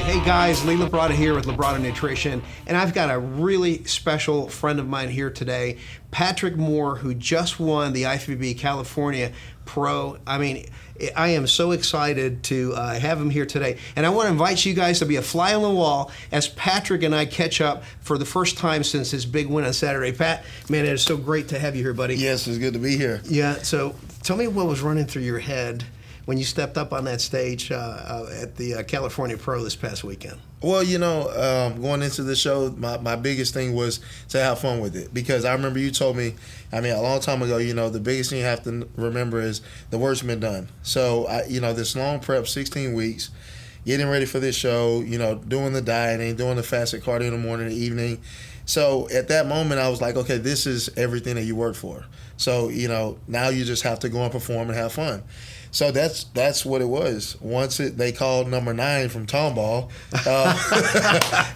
Hey guys, Lee Labrada here with Labrada Nutrition, and I've got a really special friend of mine here today, Patrick Moore, who just won the IFBB California Pro. I mean, I am so excited to have him here today, and I want to invite you guys to be a fly on the wall as Patrick and I catch up for the first time since his big win on Saturday. Pat, man, it is so great to have you here, buddy. Yes, it's good to be here. Yeah, so tell me what was running through your head when you stepped up on that stage at the California Pro this past weekend? Well, you know, going into the show, my biggest thing was to have fun with it, because I remember you told me, I mean, a long time ago, you know, the biggest thing you have to remember is the work's been done. So, you know, this long prep, 16 weeks, getting ready for this show, you know, doing the dieting, doing the fasted cardio in the morning and evening. So at that moment, I was like, okay, this is everything that you worked for. So, you know, now you just have to go and perform and have fun. So that's what it was. Once they called number 9 from Tomball,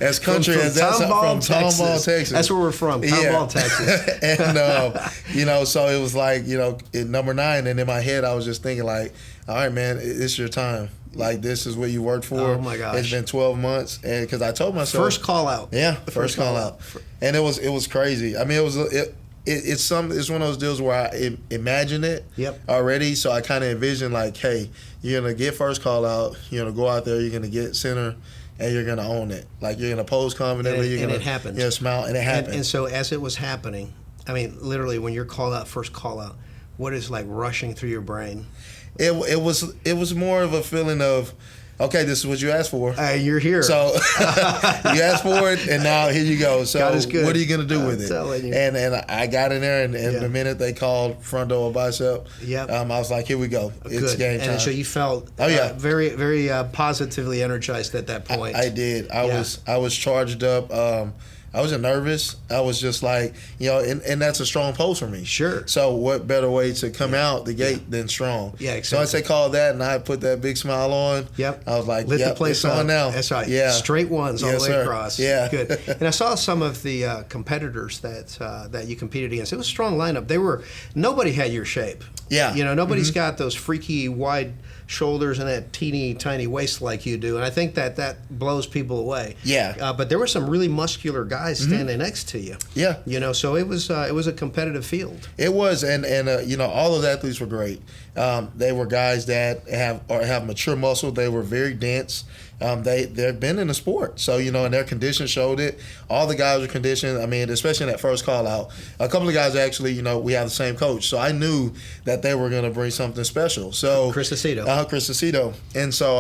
as country as that's from Tomball, Texas. That's where we're from, Tomball, Texas. And, you know, so it was like, you know, at number 9, and in my head I was just thinking like, all right, man, it's your time. Like, this is what you worked for. Oh my gosh! It's been 12 months, and because I told myself first call out. Yeah, first call out, and it was crazy. I mean, it's one of those deals where I imagined it already, so I kind of envisioned like, hey, you're gonna get first call out, you're gonna go out there, you're gonna get center, and you're gonna own it. Like, you're gonna pose confidently, and it happened. You're gonna smile, and it happened. And so as it was happening, I mean, literally, when you're called out, first call out, what is like rushing through your brain? It was more of a feeling of, okay, this is what you asked for. You're here. So you asked for it, and now here you go. So God is good. What are you going to do with it? Telling you. And I got in there, and the minute they called front door bicep, I was like, here we go. It's game time. And so you felt very, very positively energized at that point. I did. I was charged up. I wasn't nervous. I was just like, you know, and that's a strong pose for me. Sure. So what better way to come out the gate than strong? Yeah, exactly. So once they called that, and I put that big smile on, I was like, lit the place it's on now. That's right. Yeah. Straight ones all the way across. Yeah. Good. And I saw some of the competitors that you competed against. It was a strong lineup. Nobody had your shape. Yeah. You know, nobody's got those freaky wide shoulders and that teeny tiny waist like you do, and I think that blows people away. Yeah. But there were some really muscular guys standing next to you. Yeah. You know, so it was a competitive field. It was, and you know, all those athletes were great. They were guys that have mature muscle. They were very dense. They've been in the sport, so, you know, and their condition showed it. All the guys were conditioned. I mean, especially in that first call out, a couple of guys actually, you know, we have the same coach, so I knew that they were going to bring something special. So Chris Aceto. Chris Aceto. And so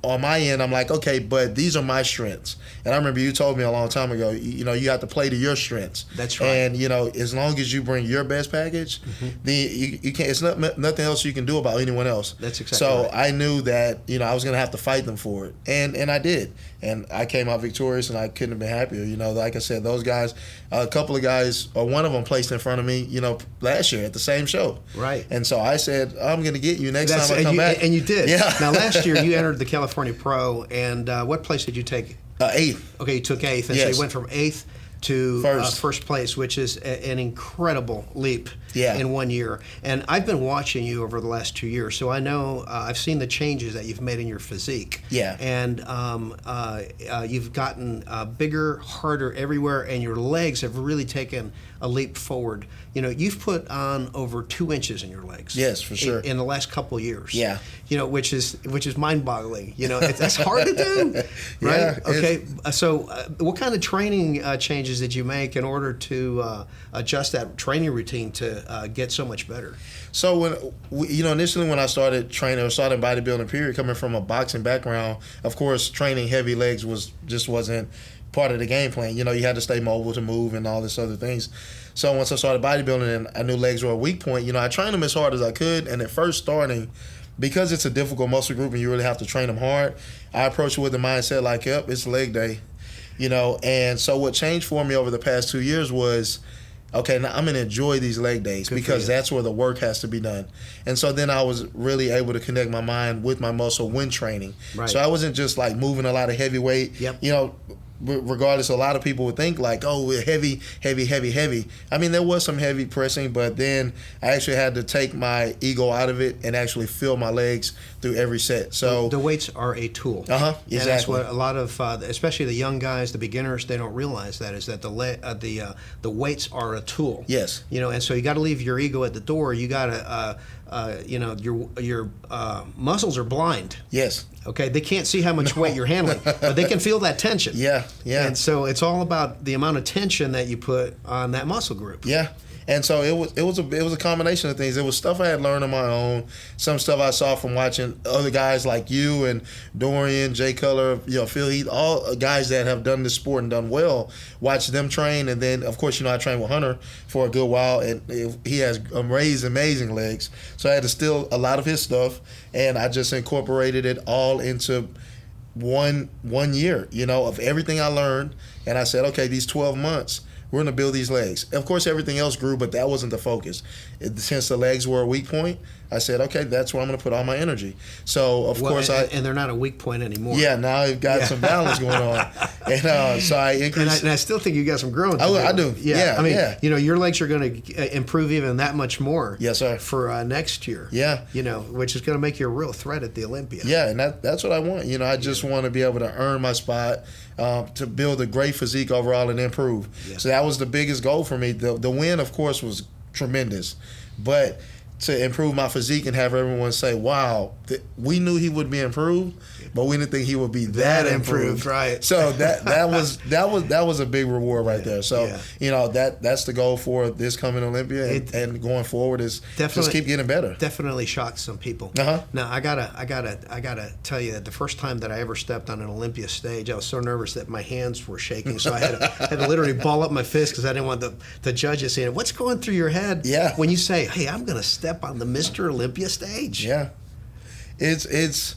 on my end, I'm like, okay, but these are my strengths. And I remember you told me a long time ago, you know, you have to play to your strengths. That's right. And, you know, as long as you bring your best package, then you can't. It's nothing else you can do about anyone else. That's exactly so right. I knew that, you know, I was going to have to fight them for it. And I did. And I came out victorious, and I couldn't have been happier. You know, like I said, those guys, a couple of guys, or one of them placed in front of me, you know, last year at the same show. Right. And so I said, I'm going to get you next time I come back. And you did. Yeah. Now, last year you entered the California Pro, and what place did you take? 8th. Okay, you took 8th, and so you went from 8th to first place, which is an incredible leap in 1 year. And I've been watching you over the last 2 years, so I know I've seen the changes that you've made in your physique. Yeah. And you've gotten bigger, harder everywhere, and your legs have really taken a leap forward. You know, you've put on over 2 inches in your legs. Yes, for sure. In the last couple of years. Yeah. You know, which is mind-boggling. You know, that's hard to do, right? Yeah, okay. So, what kind of training changes did you make in order to adjust that training routine to get so much better? So initially when I started training or started bodybuilding, period, coming from a boxing background, of course, training heavy legs wasn't part of the game plan. You know, you had to stay mobile to move and all this other things. So once I started bodybuilding and I knew legs were a weak point, you know, I trained them as hard as I could. And at first starting, because it's a difficult muscle group and you really have to train them hard, I approached it with the mindset like, yep, it's leg day, you know. And so what changed for me over the past 2 years was, okay, now I'm going to enjoy these leg days because that's where the work has to be done. And so then I was really able to connect my mind with my muscle when training. Right. So I wasn't just like moving a lot of heavy weight. Yep. You know, regardless, a lot of people would think like, oh, we're heavy. I mean, there was some heavy pressing, but then I actually had to take my ego out of it and actually feel my legs through every set. So the weights are a tool. Exactly. And that's what a lot of, especially the young guys, the beginners, they don't realize that is that the weights are a tool. Yes. And so you got to leave your ego at the door. You got to, your muscles are blind. Yes. Okay, they can't see how much weight you're handling, but they can feel that tension. Yeah. And so it's all about the amount of tension that you put on that muscle group. Yeah. And so it was a combination of things. It was stuff I had learned on my own, some stuff I saw from watching other guys like you and Dorian, Jay Cutler, Phil Heath, all guys that have done this sport and done well. Watch them train, and then of course I trained with Hunter for a good while, and he has amazing legs. So I had to steal a lot of his stuff, and I just incorporated it all into one year, of everything I learned, and I said, okay, these 12 months. We're going to build these legs. Of course, everything else grew, but that wasn't the focus. Since the legs were a weak point, I said, okay, that's where I'm going to put all my energy. So, of course, and they're not a weak point anymore. Yeah, now I've got some balance going on. And so I increased. And I still think you got some growing to do. I do. Yeah. I mean, your legs are going to improve even that much more. Yes, sir. For next year. Yeah. Which is going to make you a real threat at the Olympia. Yeah, and that's what I want. I just want to be able to earn my spot, to build a great physique overall and improve. Yeah. So that was the biggest goal for me. The win, of course, was tremendous. But to improve my physique and have everyone say, wow, we knew he would be improved, but we didn't think he would be that improved. Right. So that was a big reward right there. So that's the goal for this coming Olympia and going forward is just keep getting better. Definitely shocked some people. Now I gotta tell you that the first time that I ever stepped on an Olympia stage, I was so nervous that my hands were shaking. So I had to literally ball up my fist because I didn't want the judges saying, "What's going through your head?" When you say, "Hey, I'm gonna step on the Mr. Olympia stage." Yeah, it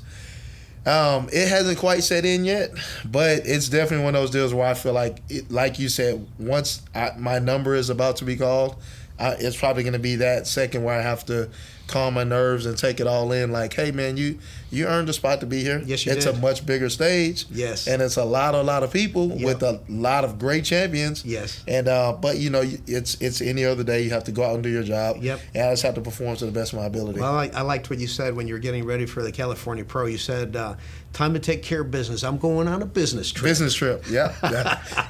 hasn't quite set in yet, but it's definitely one of those deals where I feel like you said, once my number is about to be called, it's probably going to be that second where I have to calm my nerves and take it all in. Like, hey, man, you earned a spot to be here. Yes, you did. It's a much bigger stage. Yes. And it's a lot of people with a lot of great champions. Yes. And but it's any other day. You have to go out and do your job. Yep. And I just have to perform to the best of my ability. Well, I liked what you said when you were getting ready for the California Pro. You said, time to take care of business. I'm going on a business trip. Business trip, yeah.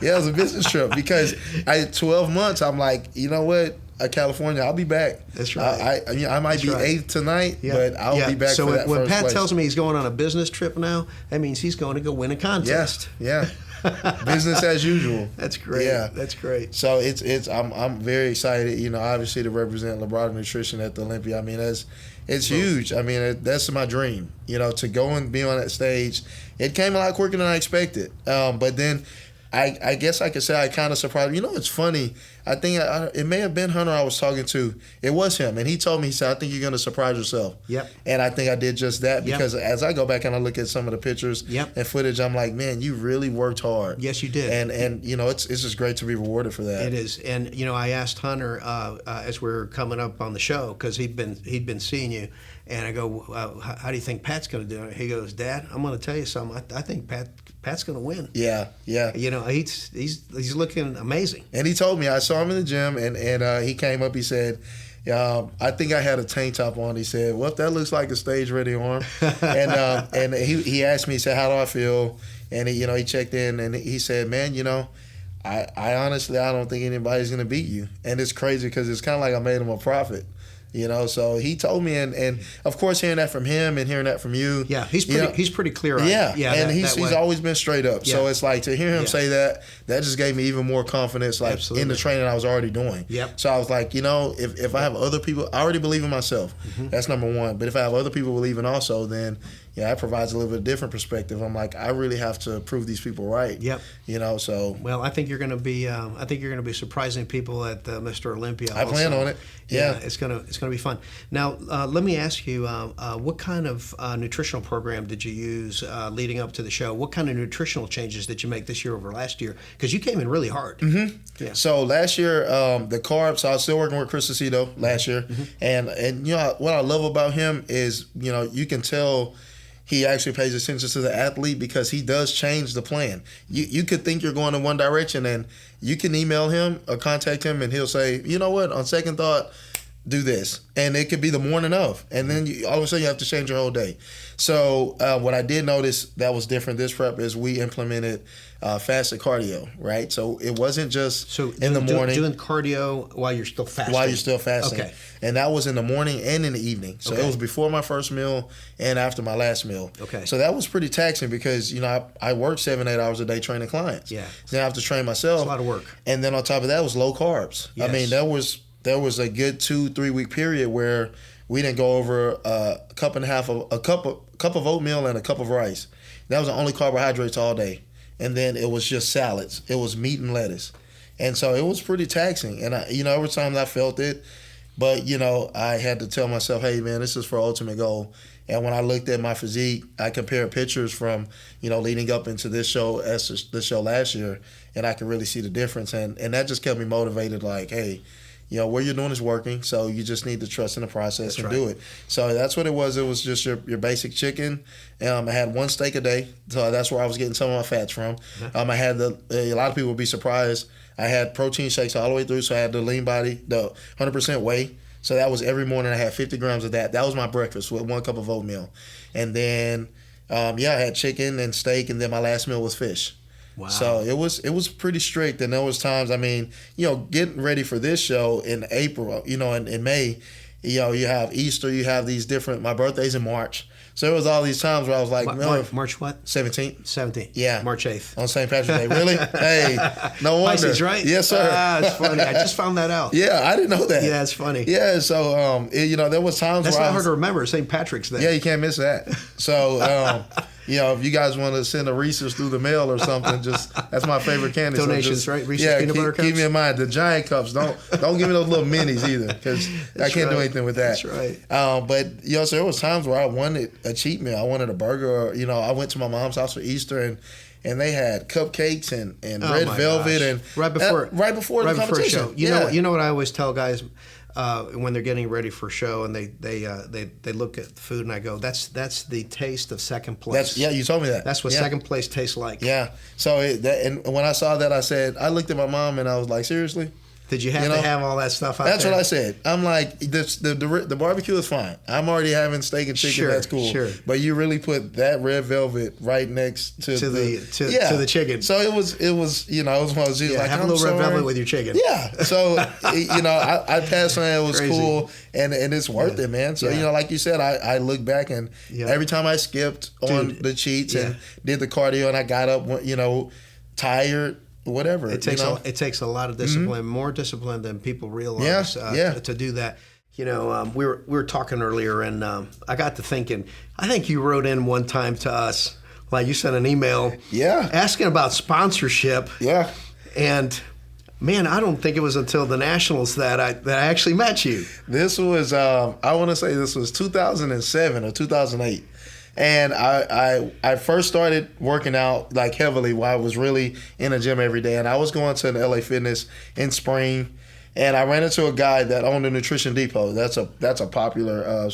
It was a business trip because I had 12 months. I'm like, you know what? California, I'll be back. That's right. I might be eighth tonight, but I'll be back for that when first Pat place. tells me he's going on a business trip now, that means he's going to go win a contest. Yeah. Business as usual. That's great. Yeah. That's great. So I'm very excited, obviously to represent Labrada Nutrition at the Olympia. I mean, it's huge. I mean, that's my dream, to go and be on that stage. It came a lot quicker than I expected. But then I guess I could say I kind of surprised. It's funny. I think it may have been Hunter I was talking to. It was him, and he told me, he said, I think you're going to surprise yourself. Yep. And I think I did just that because as I go back and I look at some of the pictures and footage, I'm like, man, you really worked hard. Yes, you did. And it's just great to be rewarded for that. It is. And, I asked Hunter as we were coming up on the show because he'd been seeing you, and I go, how do you think Pat's going to do it? He goes, Dad, I'm going to tell you something. I think Pat's going to win. Yeah. He's looking amazing. And he told me, I saw him in the gym, and he came up, he said, I think I had a tank top on. He said, well, that looks like a stage-ready arm. And he asked me, he said, how do I feel? And he checked in, and he said, man, I honestly, I don't think anybody's going to beat you. And it's crazy because it's kind of like I made him a prophet. So he told me, and of course hearing that from him and hearing that from you. Yeah, he's pretty clear on it. Yeah, and he's always been straight up. Yeah. So it's like to hear him say that just gave me even more confidence, like in the training I was already doing. Yep. So I was like, if I have other people, I already believe in myself. Mm-hmm. That's number one. But if I have other people believing also, then that provides a little bit different perspective. I'm like, I really have to prove these people right. Yep. So. Well, I think you're going to be surprising people at Mr. Olympia. I plan on it. Yeah. It's gonna be fun. Now, let me ask you, what kind of nutritional program did you use leading up to the show? What kind of nutritional changes did you make this year over last year? Because you came in really hard. Mm-hmm. Yeah. So last year, the carbs, I was still working with Chris Aceto last year, and what I love about him is, you can tell he actually pays attention to the athlete because he does change the plan. You could think you're going in one direction, and you can email him or contact him, and he'll say, you know what, on second thought, do this. And it could be the morning of. And then all of a sudden you have to change your whole day. So what I did notice that was different this prep is we implemented fasted cardio, right? So it wasn't just in the morning. Doing cardio while you're still fasting. While you're still fasting. Okay. And that was in the morning and in the evening. So Okay. it was before my first meal and after my last meal. Okay. So that was pretty taxing because, I work 7-8 hours a day training clients. Yeah. Then I have to train myself. It's a lot of work. And then on top of that was low carbs. Yes. I mean, there was a good 2-3 week period where we didn't go over a cup of oatmeal and a cup of rice. That was the only carbohydrates all day. And then it was just salads. It was meat and lettuce. And so it was pretty taxing. And every time I felt it, but I had to tell myself, hey man, this is for ultimate goal. And when I looked at my physique, I compared pictures from, leading up into this show as the show last year, and I could really see the difference. And that just kept me motivated, like, hey, what you're doing is working, so you just need to trust in the process and do it. So that's what it was. It was just your basic chicken. I had one steak a day, so that's where I was getting some of my fats from. I had a lot of people would be surprised. I had protein shakes all the way through, so I had the lean body, the 100% whey. So that was every morning. I had 50 grams of that. That was my breakfast with 1 cup of oatmeal. And then, I had chicken and steak, and then my last meal was fish. Wow. So it was pretty strict, and there was times, getting ready for this show in April, in May, you have Easter, you have these different, my birthday's in March. So there was all these times where I was like, March what? 17th. 17th. Yeah. March 8th. On St. Patrick's Day. Really? Hey, no wonder. Pisces, right? Yes, sir. It's funny. I just found that out. Yeah, I didn't know that. Yeah, it's funny. Yeah, so, there was times That's where not hard to remember, St. Patrick's Day. Yeah, you can't miss that. So, if you guys want to send a Reese's through the mail or something, that's my favorite candy. Donations, so right? Reese's peanut butter cups? Keep me in mind. The giant cups. Don't give me those little minis either, because I can't do anything with that. That's right. But so there was times where I wanted a cheat meal. I wanted a burger, or I went to my mom's house for Easter and they had cupcakes and red velvet and right before the competition. Show. You know what I always tell guys when they're getting ready for a show and they look at the food and I go, that's the taste of second place. You told me that. That's what second place tastes like. Yeah. So and when I saw that, I looked at my mom and I was like, seriously? Did you have to have all that stuff out That's there? what I said. I'm like, the barbecue is fine. I'm already having steak and chicken. Sure, that's cool. Sure. But you really put that red velvet right next to the chicken. So it was one of those. Like, have a little red velvet with your chicken. Yeah. So I passed on it. It was Crazy. Cool, and it's worth it, man. So like you said, I look back and every time I skipped on the cheats and did the cardio and I got up, tired. Whatever. It takes a lot of discipline, more discipline than people realize to do that. We were talking earlier, and I got to thinking. I think you wrote in one time to us, like you sent an email, asking about sponsorship. Yeah. And man, I don't think it was until the Nationals that I actually met you. This was I want to say this was 2007 or 2008. And I first started working out like heavily while I was really in the gym every day. And I was going to the LA Fitness in spring, and I ran into a guy that owned a Nutrition Depot. That's a popular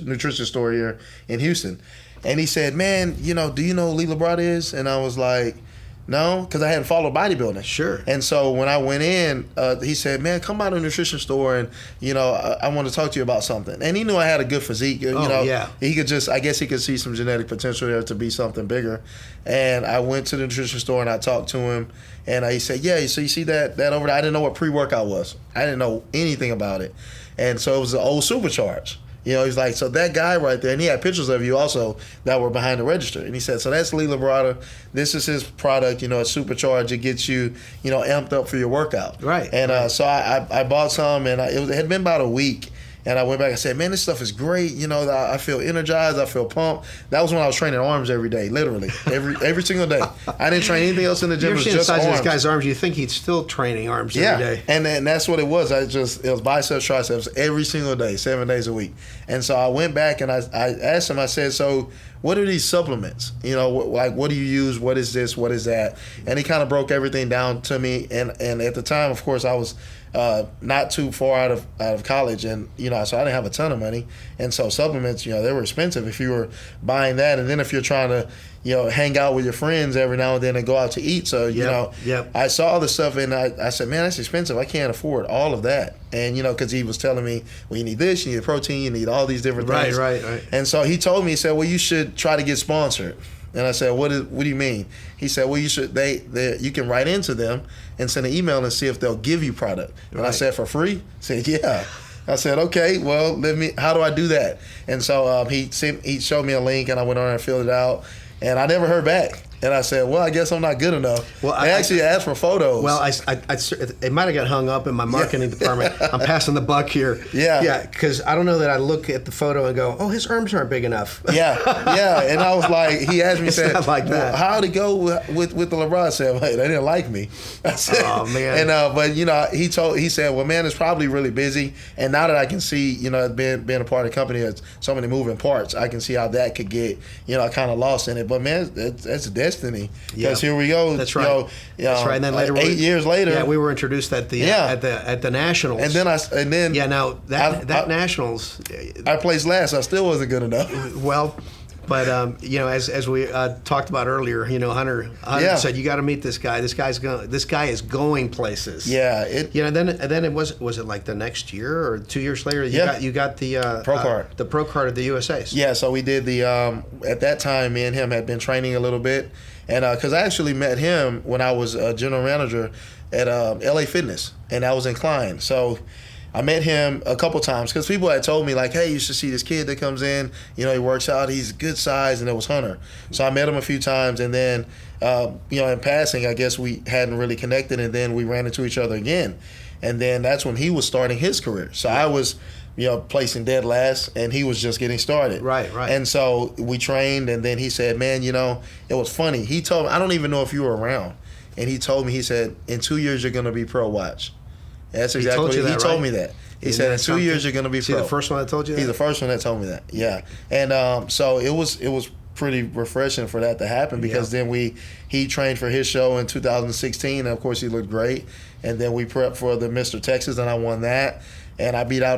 nutrition store here in Houston. And he said, "Man, do you know who Lee Labrada is?" And I was like, no, because I hadn't followed bodybuilding. Sure. And so when I went in, he said, "Man, come by the nutrition store, and I want to talk to you about something." And he knew I had a good physique. He could I guess he could see some genetic potential there to be something bigger. And I went to the nutrition store and I talked to him, and he said, "Yeah, so you see that over there?" I didn't know what pre-workout was. I didn't know anything about it, and so it was the old Supercharge. He's like, so that guy right there, and he had pictures of you also that were behind the register. And he said, so that's Lee Labrada. This is his product, it's Supercharged. It gets you, amped up for your workout. Right. And so I bought some, and it had been about a week. And I went back and said, man, this stuff is great. I feel energized. I feel pumped. That was when I was training arms every day, literally, every single day. I didn't train anything else in the gym. You've it was seen just the size arms. of this guy's arms. You think he's still training arms every day. And that's what it was. It was biceps, triceps every single day, 7 days a week. And so I went back and I asked him, I said, so what are these supplements? What do you use? What is this? What is that? And he kind of broke everything down to me. And at the time, of course, I was not too far out of college, and so I didn't have a ton of money, and so supplements, they were expensive if you were buying that, and then if you're trying to hang out with your friends every now and then and go out to eat. So I saw all the stuff, and I said, man, that's expensive. I can't afford all of that. And because he was telling me, well, you need this, you need protein, you need all these different things. Right. And so he told me, he said, well, you should try to get sponsored. And I said, what do you mean? He said, well, you should. You can write into them and send an email and see if they'll give you product. And I said, for free? He said, yeah. I said, okay, well, how do I do that? And so he showed me a link, and I went on and filled it out, and I never heard back. And I said, well, I guess I'm not good enough. Well, I actually asked for photos. Well, it might have got hung up in my marketing department. I'm passing the buck here. Yeah, because I don't know that I look at the photo and go, oh, his arms aren't big enough. Yeah. And I was like, he asked me, said, not like that. Well, how'd it go with the Labrada? I said, hey, they didn't like me. I said, oh, man. And but he said, well, man, it's probably really busy. And now that I can see, being a part of the company, that's so many moving parts, I can see how that could get, kind of lost in it. But man, that's destiny. Because here we go. That's right. That's right. And then later, 8 years later, we were introduced at the at the Nationals. And then now that Nationals, I placed last. I still wasn't good enough. Well, but as we talked about earlier, Hunter said, you got to meet this guy. This guy is going places. Yeah. And then it was it like the next year or 2 years later? You got the pro card, the pro card of the USA's. Yeah. So we did the at that time, me and him had been training a little bit. And because I actually met him when I was a general manager at LA Fitness, and I was in Klein. So I met him a couple times because people had told me, like, hey, you should see this kid that comes in. He works out. He's good size, and it was Hunter. So I met him a few times, and then, in passing, I guess we hadn't really connected, and then we ran into each other again. And then that's when he was starting his career. So I was placing dead last, and he was just getting started. Right. And so we trained, and then he said, man, it was funny. He told me, I don't even know if you were around, and he told me, he said, in 2 years you're going to be pro watch. And that's exactly what he told me that. He said, in 2 years you're going to be pro. Is he the first one that told you that? He's the first one that told me that, yeah. And so it was pretty refreshing for that to happen, because then he trained for his show in 2016, and of course he looked great. And then we prepped for the Mr. Texas, and I won that. And I beat out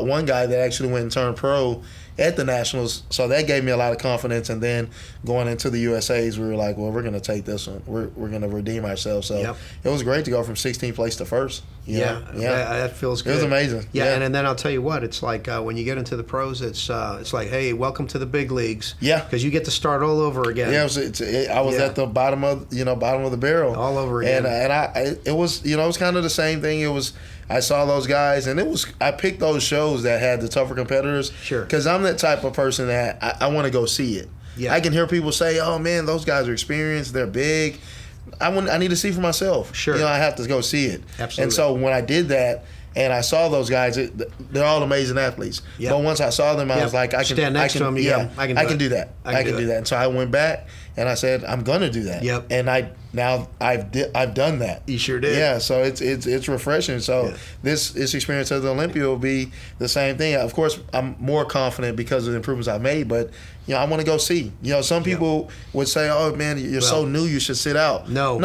one guy that actually went and turned pro at the Nationals, so that gave me a lot of confidence. And then going into the USA's, we were like, well, we're going to take this one. We're going to redeem ourselves. So it was great to go from 16th place to first. Yeah, that feels good. It was amazing. Yeah, and then I'll tell you what, it's like when you get into the pros, it's like, hey, welcome to the big leagues. Yeah, because you get to start all over again. Yeah, I was at the bottom of the barrel all over again. And it was it was kind of the same thing. It was, I saw those guys, and I picked those shows that had the tougher competitors. Sure. Because I'm that type of person that I want to go see it. Yeah. I can hear people say, "Oh man, those guys are experienced. They're big." I need to see for myself. Sure. I have to go see it. Absolutely. And so when I did that, and I saw those guys, they're all amazing athletes. Yep. But once I saw them, I was like, I can stand next to them. I can do that. I can do that. And so I went back, and I said, I'm gonna do that. Yep. And I've done that. You sure did. Yeah. So it's refreshing. So this experience at the Olympia will be the same thing. Of course, I'm more confident because of the improvements I've made, but I want to go see. Some people would say, "Oh man, you're so new, you should sit out." No.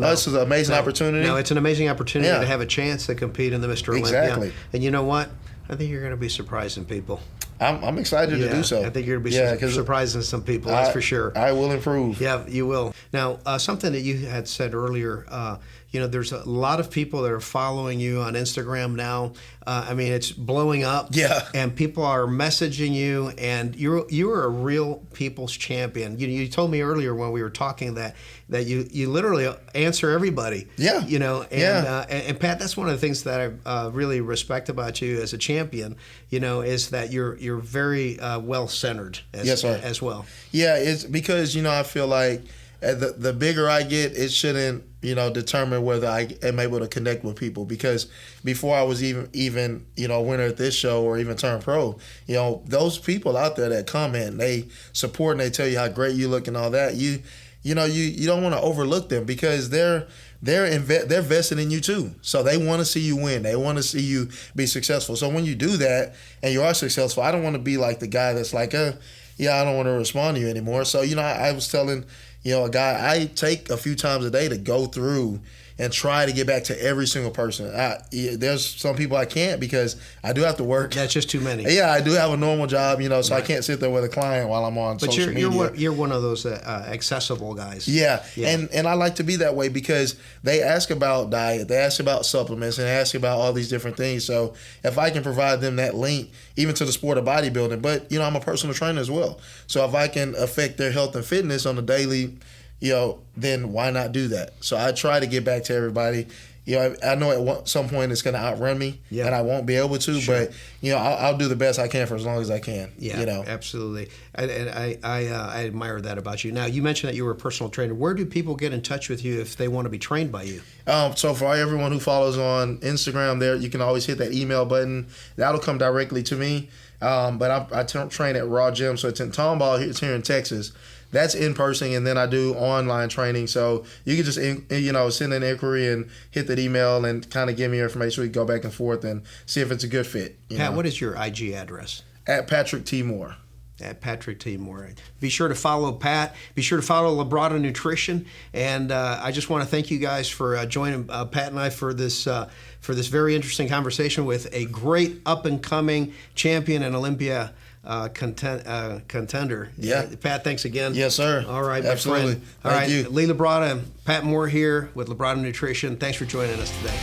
This is an amazing opportunity. No, it's an amazing opportunity to have a chance to compete in the Mr. Olympia. Exactly. And you know what? I think you're going to be surprising people. I'm excited to do so. I think you're going to be surprising some people, that's for sure. I will improve. Yeah, you will. Now, something that you had said earlier, there's a lot of people that are following you on Instagram now. It's blowing up. Yeah. And people are messaging you, and you're a real people's champion. You told me earlier when we were talking that you literally answer everybody. Yeah. And Pat, that's one of the things that I really respect about you as a champion. Is that you're very well centered. As well. Yeah, it's because I feel like the bigger I get, it shouldn't determine whether I am able to connect with people, because before I was even a winner at this show or even turned pro, those people out there that comment, they support and they tell you how great you look and all that, you don't want to overlook them, because they're vested in you too. So they want to see you win. They want to see you be successful. So when you do that and you are successful, I don't want to be like the guy that's like, I don't want to respond to you anymore. So I was telling a guy, I take a few times a day to go through and try to get back to every single person. There's some people I can't because I do have to work. That's just too many. Yeah, I do have a normal job, so I can't sit there with a client while I'm on social media. But you're one of those accessible guys. Yeah. And I like to be that way because they ask about diet, they ask about supplements, and they ask about all these different things. So if I can provide them that link, even to the sport of bodybuilding, but I'm a personal trainer as well. So if I can affect their health and fitness on a daily, then why not do that? So I try to get back to everybody. I know at some point it's going to outrun me, and I won't be able to. Sure. But I'll do the best I can for as long as I can. Yeah, absolutely. And I admire that about you. Now, you mentioned that you were a personal trainer. Where do people get in touch with you if they want to be trained by you? So for everyone who follows on Instagram, there you can always hit that email button. That'll come directly to me. But I train at Raw Gym, so it's in Tomball. It's here in Texas. That's in person, and then I do online training. So you can just send an inquiry and hit that email and kind of give me your information. We can go back and forth and see if it's a good fit. Pat, what is your IG address? At Patrick T. Moore. At Patrick T. Moore. Be sure to follow Pat. Be sure to follow Labrada Nutrition. And I just want to thank you guys for joining Pat and I for this very interesting conversation with a great up-and-coming champion and Olympia contender. Yeah. Pat, thanks again. Yes, sir. All right, absolutely. My friend. All right, you. Lee Labrada and Pat Moore here with Labrada Nutrition. Thanks for joining us today.